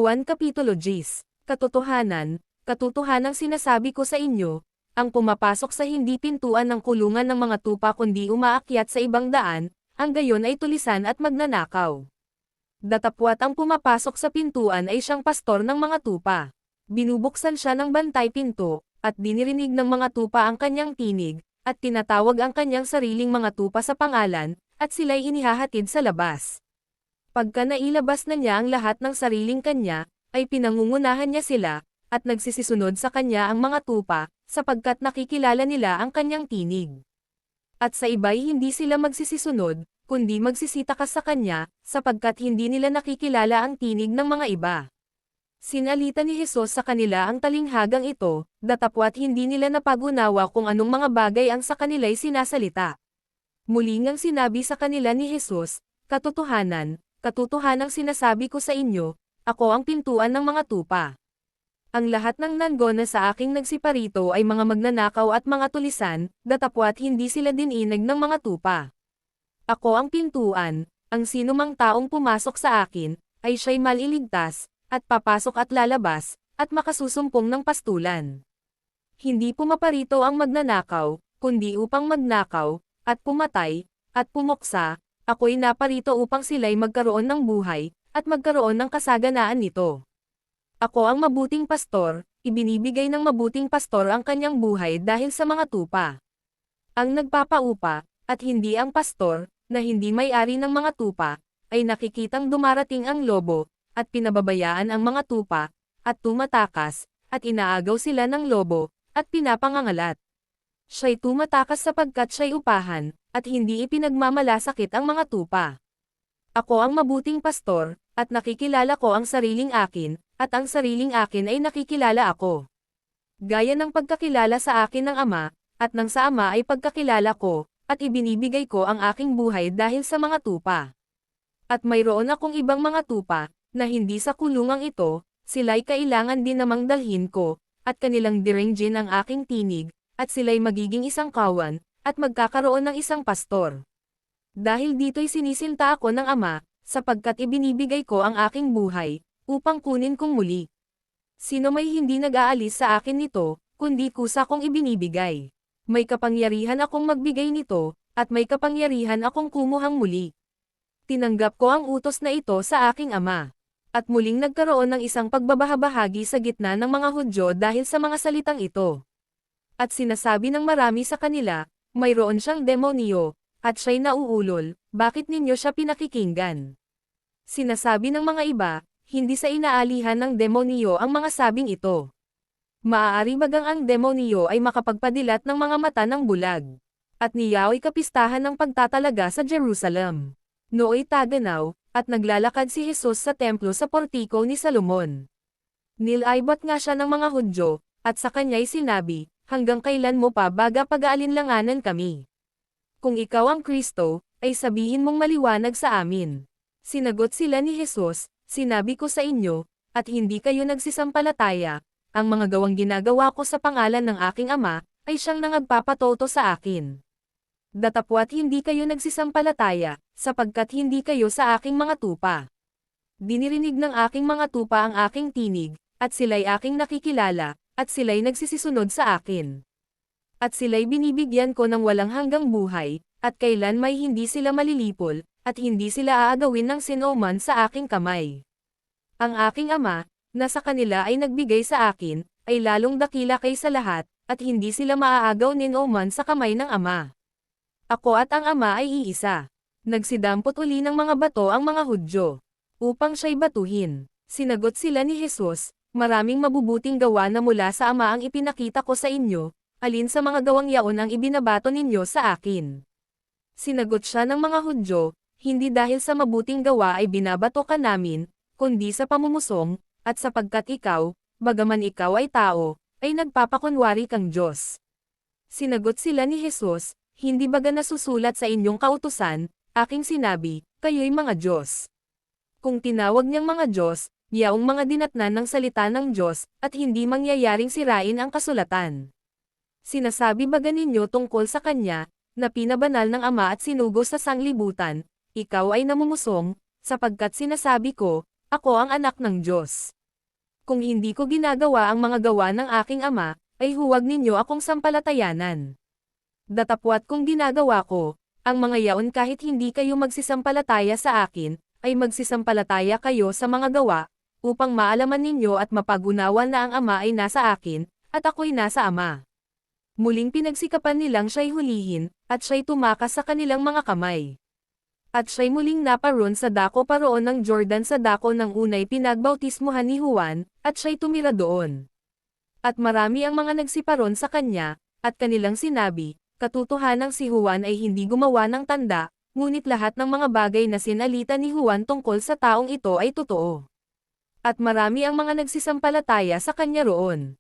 Juan Kapitulo 10. Katotohanang sinasabi ko sa inyo, ang pumapasok sa hindi pintuan ng kulungan ng mga tupa kundi umaakyat sa ibang daan, ang gayon ay tulisan at magnanakaw. Datapwat ang pumapasok sa pintuan ay siyang pastor ng mga tupa. Binubuksan siya ng bantay pinto, at dinirinig ng mga tupa ang kanyang tinig, at tinatawag ang kanyang sariling mga tupa sa pangalan, at sila'y inihahatid sa labas. Pagka nailabas na niya ang lahat ng sariling kanya, ay pinangungunahan niya sila, at nagsisisunod sa kanya ang mga tupa, sapagkat nakikilala nila ang kanyang tinig. At sa iba'y hindi sila magsisisunod, kundi magsisitakas sa kanya, sapagkat hindi nila nakikilala ang tinig ng mga iba. Sinalita ni Jesus sa kanila ang talinghagang ito, datapwat hindi nila napagunawa kung anong mga bagay ang sa kanila'y sinasalita. Muli ngang sinabi sa kanila ni Jesus, Katotohanang sinasabi ko sa inyo, ako ang pintuan ng mga tupa. Ang lahat ng nanggona sa aking nagsiparito ay mga magnanakaw at mga tulisan, datapwat hindi sila dininag ng mga tupa. Ako ang pintuan, ang sinumang taong pumasok sa akin, ay siya'y maliligtas, at papasok at lalabas, at makasusumpong ng pastulan. Hindi pumaparito ang magnanakaw, kundi upang magnakaw, at pumatay, at pumuksa. Ako'y naparito upang sila'y magkaroon ng buhay, at magkaroon ng kasaganaan nito. Ako ang mabuting pastor, ibinibigay ng mabuting pastor ang kanyang buhay dahil sa mga tupa. Ang nagpapaupa, at hindi ang pastor, na hindi may-ari ng mga tupa, ay nakikitang dumarating ang lobo, at pinababayaan ang mga tupa, at tumatakas, at inaagaw sila ng lobo, at pinapangangalat. Siya'y tumatakas sapagkat siya'y upahan, at hindi ipinagmamalasakit ang mga tupa. Ako ang mabuting pastor, at nakikilala ko ang sariling akin, at ang sariling akin ay nakikilala ako. Gaya ng pagkakilala sa akin ng Ama, at ng sa Ama ay pagkakilala ko, at ibinibigay ko ang aking buhay dahil sa mga tupa. At mayroon akong ibang mga tupa, na hindi sa kulungang ito, sila'y kailangan din namang dalhin ko, at kanilang diringgin ang aking tinig, at sila'y magiging isang kawan, at magkakaroon ng isang pastor. Dahil dito'y sinisinta ako ng Ama, sapagkat ibinibigay ko ang aking buhay, upang kunin kong muli. Sino may hindi nag-aalis sa akin nito, kundi kusa kong ibinibigay. May kapangyarihan akong magbigay nito, at may kapangyarihan akong kumuhang muli. Tinanggap ko ang utos na ito sa aking Ama. At muling nagkaroon ng isang pagbabahabahagi sa gitna ng mga Hudyo dahil sa mga salitang ito. At sinasabi ng marami sa kanila, mayroon siyang demonyo, at siya'y nauulol, bakit ninyo siya pinakikinggan? Sinasabi ng mga iba, hindi sa inaalihan ng demonyo ang mga sabing ito. Maaari bagang ang demonyo ay makapagpadilat ng mga mata ng bulag. At niyao'y kapistahan ng pagtatalaga sa Jerusalem. Nooy taganaw, at naglalakad si Jesus sa templo sa portiko ni Salomon. Nilaybot nga siya ng mga Hudyo, at sa kanya'y sinabi, hanggang kailan mo pa baga pag-aalinlanganan kami? Kung ikaw ang Kristo, ay sabihin mong maliwanag sa amin. Sinagot sila ni Jesus, sinabi ko sa inyo, at hindi kayo nagsisampalataya, ang mga gawang ginagawa ko sa pangalan ng aking Ama, ay siyang nangagpapatoto sa akin. Datapwat hindi kayo nagsisampalataya, sapagkat hindi kayo sa aking mga tupa. Dinirinig ng aking mga tupa ang aking tinig, at sila'y aking nakikilala, at sila'y nagsisisunod sa akin. At sila'y binibigyan ko ng walang hanggang buhay, at kailan may hindi sila malilipol, at hindi sila aagawin ng sinuman sa aking kamay. Ang aking Ama, na sa kanila ay nagbigay sa akin, ay lalong dakila kaysa lahat, at hindi sila maaagaw ninuman sa kamay ng Ama. Ako at ang Ama ay iisa. Nagsidampot uli ng mga bato ang mga Hudyo, upang siya'y batuhin. Sinagot sila ni Jesus, maraming mabubuting gawa na mula sa Ama ang ipinakita ko sa inyo, alin sa mga gawang yaon ang ibinabato ninyo sa akin? Sinagot siya ng mga Hudyo, hindi dahil sa mabuting gawa ay binabato ka namin, kundi sa pamumusong, at sapagkat ikaw, bagaman ikaw ay tao, ay nagpapakunwari kang Diyos. Sinagot sila ni Jesus, hindi baga nasusulat sa inyong kautusan, aking sinabi, kayo'y mga Diyos. Kung tinawag niyang mga Diyos, yaong mga dinatnan ng salita ng Diyos, at hindi mangyayaring sirain ang kasulatan. Sinasabi baga ninyo tungkol sa Kanya, na pinabanal ng Ama at sinugos sa sanglibutan, ikaw ay namumusong, sapagkat sinasabi ko, Ako ang anak ng Diyos. Kung hindi ko ginagawa ang mga gawa ng aking ama, ay huwag ninyo akong sampalatayanan. Datapwat kung ginagawa ko, ang mga yaon kahit hindi kayo magsisampalataya sa akin, ay magsisampalataya kayo sa mga gawa, upang maalaman ninyo at mapagunawan na ang ama ay nasa akin, at ako'y nasa ama. Muling pinagsikapan nilang siya'y hulihin, at siya'y tumakas sa kanilang mga kamay. At siya'y muling naparoon sa dako paroon ng Jordan sa dako ng unay pinagbautismuhan ni Juan, at siya'y tumira doon. At marami ang mga nagsiparon sa kanya, at kanilang sinabi, katotohanang si Juan ay hindi gumawa ng tanda, ngunit lahat ng mga bagay na sinalita ni Juan tungkol sa taong ito ay totoo. At marami ang mga nagsisampalataya sa kanya roon.